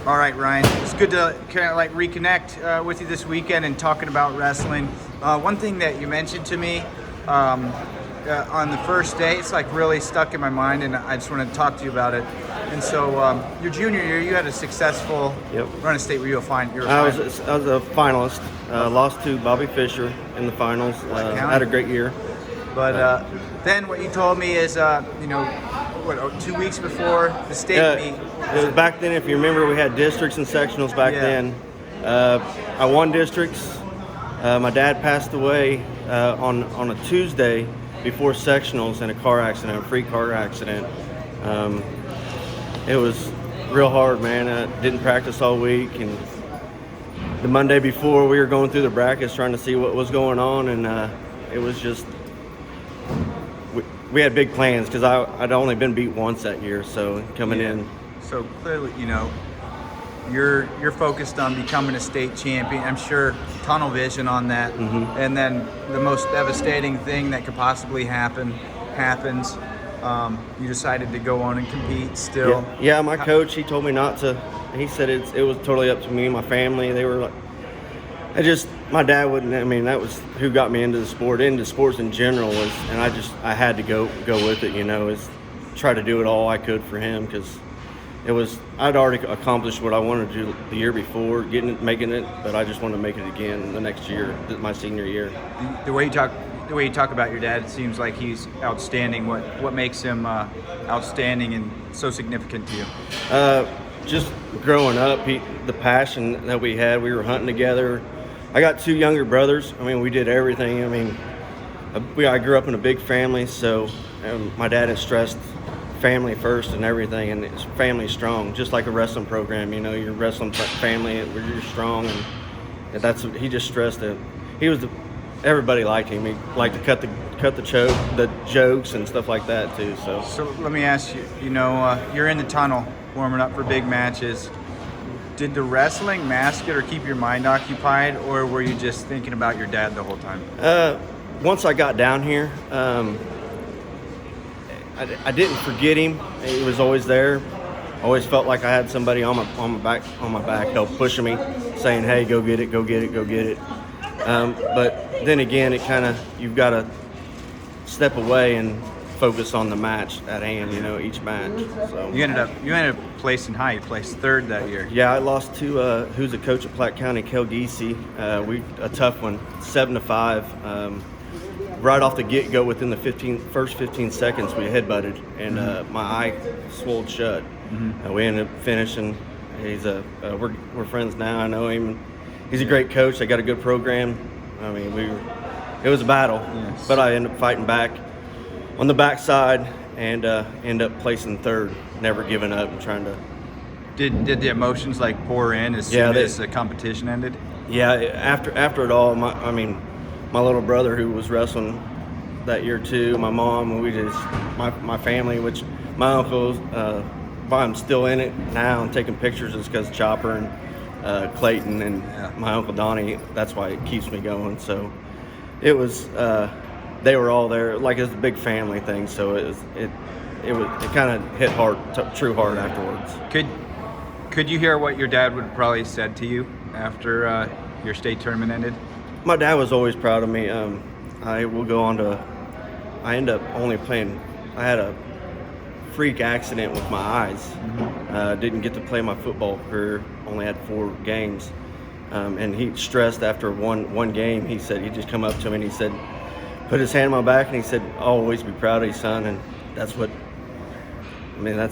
All right, Ryan. It's good to kind of like reconnect with you this weekend and talking about wrestling. One thing that you mentioned to me on the first day, it's like really stuck in my mind, and I just want to talk to you about it. And so, your junior year, you had a successful run of state where you were fine. I was a finalist. Lost to Bobby Fisher in the finals. Had a great year. But then what you told me is, 2 weeks before the state meet. It was back then, if you remember, we had districts and sectionals back then. I won districts. My dad passed away on a Tuesday before sectionals in a car accident, a freak car accident. It was real hard, man. I didn't practice all week, and the Monday before we were going through the brackets trying to see what was going on, and it was just we had big plans because I'd only been beat once that year, so coming in. So clearly, you're focused on becoming a state champion. I'm sure tunnel vision on that. Mm-hmm. And then the most devastating thing that could possibly happens. You decided to go on and compete still. Yeah, my coach, he told me not to. He said it was totally up to me and my family. They were like, my dad wouldn't. I mean, that was who got me into the sport, into sports in general. And I had to go with it. Is try to do it all I could for him, because I'd already accomplished what I wanted to do the year before, making it, but I just wanted to make it again the next year, my senior year. The way you talk about your dad, it seems like he's outstanding. What makes him outstanding and so significant to you? Just growing up, the passion that we had. We were hunting together. I got 2 younger brothers. I mean, we did everything. I mean, I grew up in a big family, so my dad has stressed family first and everything, and it's family strong, just like a wrestling program. Your wrestling family, you're strong, and that's what he just stressed it. Everybody liked him. He liked to cut the jokes and stuff like that too. So let me ask you. You're in the tunnel warming up for big matches. Did the wrestling mask it or keep your mind occupied, or were you just thinking about your dad the whole time? Once I got down here, I didn't forget him. He was always there. Always felt like I had somebody on my back, help pushing me, saying, "Hey, go get it, go get it, go get it." But then again, you've got to step away and focus on the match at hand. Each match. So you ended up placing high. You placed 3rd that year. Yeah, I lost to who's a coach at Platte County, Kel Giese. A tough one, 7-5. Right off the get-go, within the first 15 seconds, we headbutted, and my eye swelled shut. Mm-hmm. We ended up finishing. We're friends now. I know him. He's a great coach. They got a good program. I mean, it was a battle, but I ended up fighting back on the backside and end up placing 3rd, never giving up and trying to. Did the emotions pour in as soon as the competition ended? Yeah, after it all, my little brother who was wrestling that year too, my mom, my family, which my uncle, I'm still in it now and taking pictures is because Chopper and Clayton and my Uncle Donnie, that's why it keeps me going. So it was, they were all there, it was a big family thing. So it kind of hit hard, true hard afterwards. Could you hear what your dad would probably said to you after your state tournament ended? My dad was always proud of me. I ended up only playing, I had a freak accident with my eyes. Mm-hmm. Didn't get to play my football career, only had 4 games. And he stressed after one game, he said, he just come up to me and he said, put his hand on my back and he said, always be proud of you, son. And that's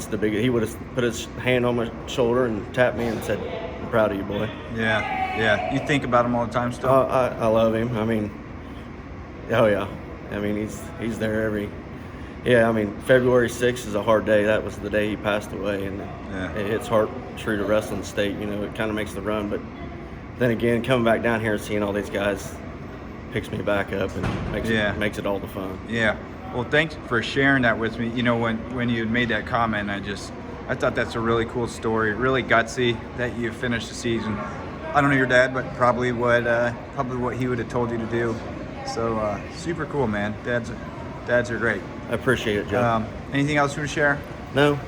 the big, he would have put his hand on my shoulder and tapped me and said, I'm proud of you, boy. Yeah. You think about him all the time still? I love him. Oh yeah. He's there February 6th is a hard day. That was the day he passed away, and it hits hard true to wrestling state. It kind of makes the run, but then again, coming back down here and seeing all these guys picks me back up and makes it all the fun. Yeah. Well, thanks for sharing that with me. When you made that comment, I thought that's a really cool story, really gutsy that you finished the season. I don't know your dad, but probably what he would have told you to do. So super cool, man. Dads are great. I appreciate it, Joe. Anything else you want to share? No.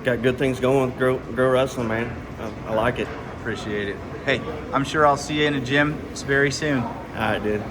got good things going. Grow wrestling, man. I like it. Appreciate it. Hey, I'm sure I'll see you in the gym very soon. All right, dude.